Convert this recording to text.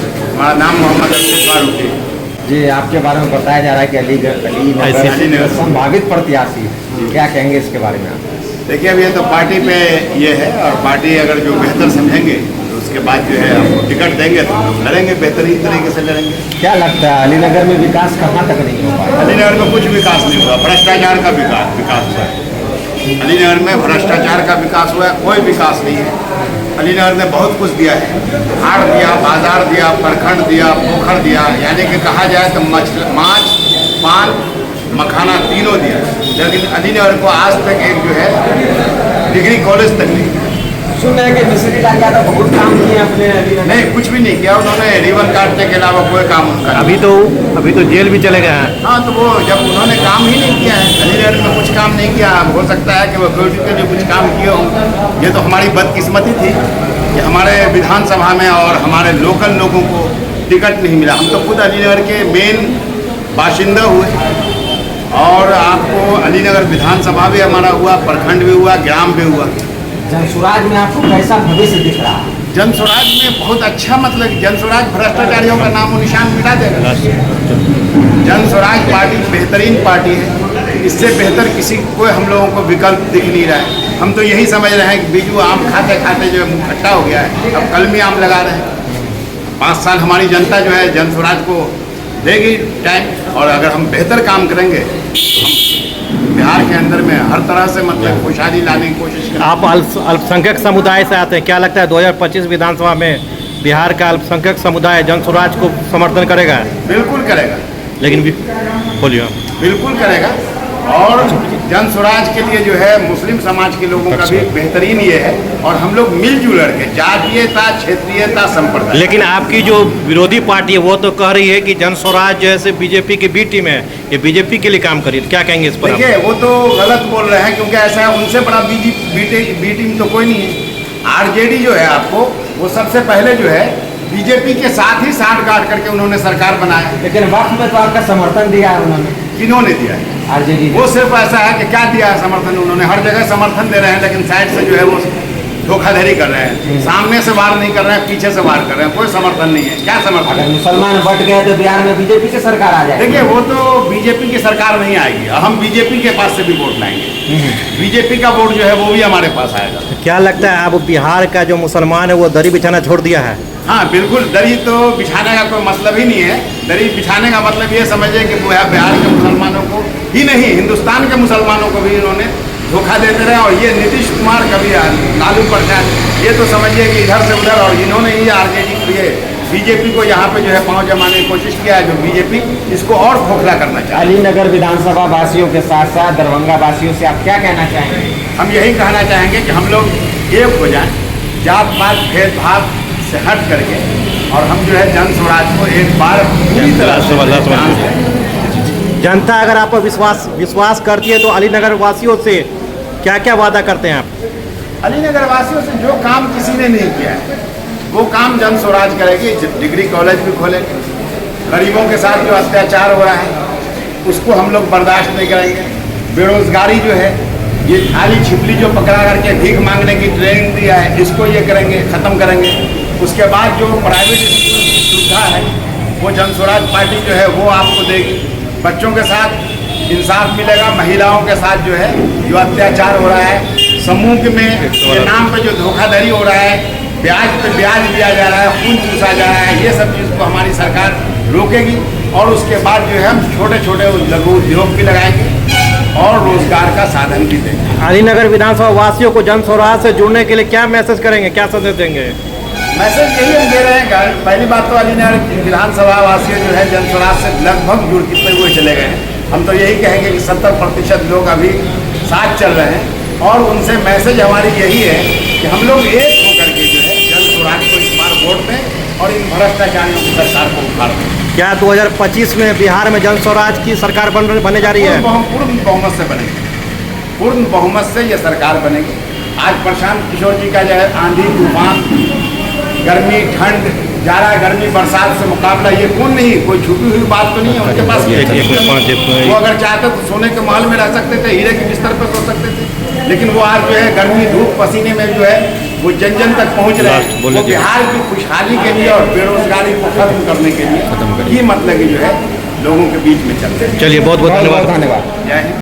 हमारा नाम मोहम्मद अरशद फारूकी। जी, आपके बारे में बताया जा रहा है कि अलीनगर संभावित प्रत्याशी, क्या कहेंगे इसके बारे में आप? देखिए, अब ये तो पार्टी पे ये है, और पार्टी अगर जो बेहतर समझेंगे तो उसके बाद जो है हमको टिकट देंगे तो हम लोग लड़ेंगे, बेहतरीन तरीके से लड़ेंगे। क्या लगता है अलीनगर में विकास कहाँ तक नहीं हो पाया? अलीनगर में कुछ विकास नहीं हुआ, भ्रष्टाचार का विकास हुआ है। अलीनगर में भ्रष्टाचार का विकास हुआ है, कोई विकास नहीं है। अलीनगर ने बहुत कुछ दिया है, हाट दिया, बाजार दिया, प्रखंड दिया, पोखर दिया, यानी कि कहा जाए तो माछ, पान, मखाना तीनों दिया। लेकिन अलीनगर को आज तक एक जो है डिग्री कॉलेज तक नहीं। सुन रहे हैं कि मिस्त्री लाल यादव बहुत काम किए अपने अलीनगर। नहीं, कुछ भी नहीं किया उन्होंने, रिबन काटने के अलावा कोई काम उनका। अभी तो जेल भी चले गए हैं। हाँ, तो वो जब उन्होंने काम ही नहीं किया है, अलीनगर में कुछ काम नहीं किया, हो सकता है कि वो ड्यूटी के लिए कुछ काम किए हों। ये तो हमारी बदकिस्मती थी कि हमारे विधानसभा में और हमारे लोकल लोगों को टिकट नहीं मिला। हम तो खुद अलीनगर के मेन बाशिंदा हुए, और आपको अलीनगर विधानसभा भी हमारा हुआ, प्रखंड भी हुआ, ग्राम भी हुआ। जनसुराज में आपको कैसा भविष्य दिख रहा है? जनसुराज में बहुत अच्छा, मतलब जनसुराज भ्रष्टाचारियों का नाम निशान मिटा देगा। जनसुराज पार्टी बेहतरीन पार्टी है, इससे बेहतर किसी कोई हम लोगों को विकल्प दिख नहीं रहा है। हम तो यही समझ रहे हैं कि बीजू आम खाते खाते जो है मुँह खट्टा हो गया है, अब कलमी आम लगा रहे हैं। 5 साल हमारी जनता जो है जनसुराज को देगी टाइम, और अगर हम बेहतर काम करेंगे तो हम बिहार के अंदर में हर तरह से मतलब खुशहाली लाने की कोशिश करेंगे। आप अल्पसंख्यक समुदाय से आते हैं, क्या लगता है 2025 विधानसभा में बिहार का अल्पसंख्यक समुदाय जनसुराज को समर्थन करेगा? बिल्कुल करेगा। लेकिन बोलिए। बिल्कुल करेगा, और जनसुराज के लिए जो है मुस्लिम समाज के लोगों का भी बेहतरीन ये है, और हम लोग मिलजुल के जातीयता, क्षेत्रीयता, संप्रदाय। लेकिन आपकी जो विरोधी पार्टी है वो तो कह रही है कि जनसुराज जैसे बीजेपी की बी टीम है, ये बीजेपी के लिए काम करिए, क्या कहेंगे इस पर? देखिए, वो तो गलत बोल रहे हैं, क्योंकि ऐसा है, उनसे बड़ा बी टीम तो कोई नहीं है। आरजेडी जो है आपको, वो सबसे पहले जो है बीजेपी के साथ ही साठ गांठ करके उन्होंने सरकार बनाया। लेकिन वक्त में तो आपका समर्थन दिया है उन्होंने। किन्होंने दिया है? आरजेडी। वो सिर्फ ऐसा है कि क्या दिया है समर्थन, उन्होंने हर जगह समर्थन दे रहे हैं, लेकिन साइड से जो है वो धोखाधड़ी कर रहे हैं। सामने से वार नहीं कर रहे हैं, पीछे से वार कर रहे हैं, कोई समर्थन नहीं है। क्या समर्थन? अगर मुसलमान बट गए तो बिहार में बीजेपी की सरकार आ जाएगी। देखिए, वो तो बीजेपी की सरकार नहीं आएगी, हम बीजेपी के पास से भी वोट लाएंगे। बीजेपी का वोट जो है वो भी हमारे पास आएगा। क्या लगता है अब बिहार का जो मुसलमान है वो दरी बिछाना छोड़ दिया है? हाँ, बिल्कुल। दरी तो बिछाने का कोई मतलब ही नहीं है। दरी बिछाने का मतलब ये समझिए कि बिहार के मुसलमानों को ही नहीं, हिंदुस्तान के मुसलमानों को भी इन्होंने धोखा देते रहे। और ये नीतीश कुमार, कभी लालू प्रसाद, ये तो समझिए कि इधर से उधर, और इन्होंने ही आरजेडी के लिए बीजेपी को यहाँ पे जो है पांव जमाने की कोशिश किया है, जो बीजेपी इसको और खोखला करना चाहती है। अलीनगर विधानसभा वासियों के साथ साथ दरभंगा वासियों से आप क्या कहना चाहेंगे? हम यही कहना चाहेंगे कि हम लोग एक हो जाएं, जात पात भेदभाव से हट करके, और हम जो है जनसुराज को एक बार पूरी तरह से जनता अगर आप पर विश्वास करती है तो अलीनगर वासियों से क्या क्या वादा करते हैं आप? अलीनगर वासियों से जो काम किसी ने नहीं किया है वो काम जनसुराज करेगी। डिग्री कॉलेज भी खोलेंगे, गरीबों के साथ जो अत्याचार हो रहा है उसको हम लोग बर्दाश्त नहीं करेंगे। बेरोजगारी जो है, ये थाली छिपली जो पकड़ा करके भीख मांगने की ट्रेनिंग दिया है, इसको ये करेंगे, ख़त्म करेंगे। उसके बाद जो प्राइवेट सुविधा है वो जनसुराज पार्टी जो है वो आपको देगी। बच्चों के साथ इंसाफ मिलेगा, महिलाओं के साथ जो है जो अत्याचार हो रहा है, समूह में के नाम पे जो धोखाधड़ी हो रहा है, ब्याज पे ब्याज दिया जा रहा है, खून चूसा जा रहा है, ये सब चीज़ को हमारी सरकार रोकेगी। और उसके बाद जो है हम छोटे छोटे लघु उद्योग भी लगाएंगे और रोजगार का साधन भी देंगे। अलीनगर विधानसभा वासियों को जनसुराज से जुड़ने के लिए क्या मैसेज करेंगे, क्या संदेश देंगे? मैसेज यही हम दे रहे हैं। पहली बात तो अलीनगर विधानसभा वासी जो है जनसुराज से लगभग जुड़ते हुए चले गए हैं। हम तो यही कहेंगे कि 70% लोग अभी साथ चल रहे हैं, और उनसे मैसेज हमारी यही है कि हम लोग एक होकर के जो है जनसुराज को इस बार वोट दें और इन भ्रष्टाचारियों की सरकार को उखाड़ दें। क्या 2025 में बिहार में जनसुराज की सरकार बनने जा रही है? पूर्ण बहुमत से बनेगी, पूर्ण बहुमत से ये सरकार बनेगी। आज प्रशांत किशोर जी का जो है आंधी तूफान, गर्मी, ठंड, जाड़ा, गर्मी, बरसात से मुकाबला ये कौन नहीं, कोई छुपी हुई बात तो नहीं है उनके पास। वो अगर चाहते तो सोने के महल में रह सकते थे, हीरे के बिस्तर पर सो सकते थे। लेकिन वो आज जो है गर्मी धूप पसीने में जो है वो जन जन तक पहुंच रहे Last हैं। बोल वो लीजिए। बिहार की खुशहाली के लिए और बेरोजगारी को खत्म करने के लिए ये मतलब कि जो है लोगों के बीच में चल रहे हैं। चलिए बहुत बहुत बहुत बहुत धन्यवाद। धन्यवाद। जय हिंद।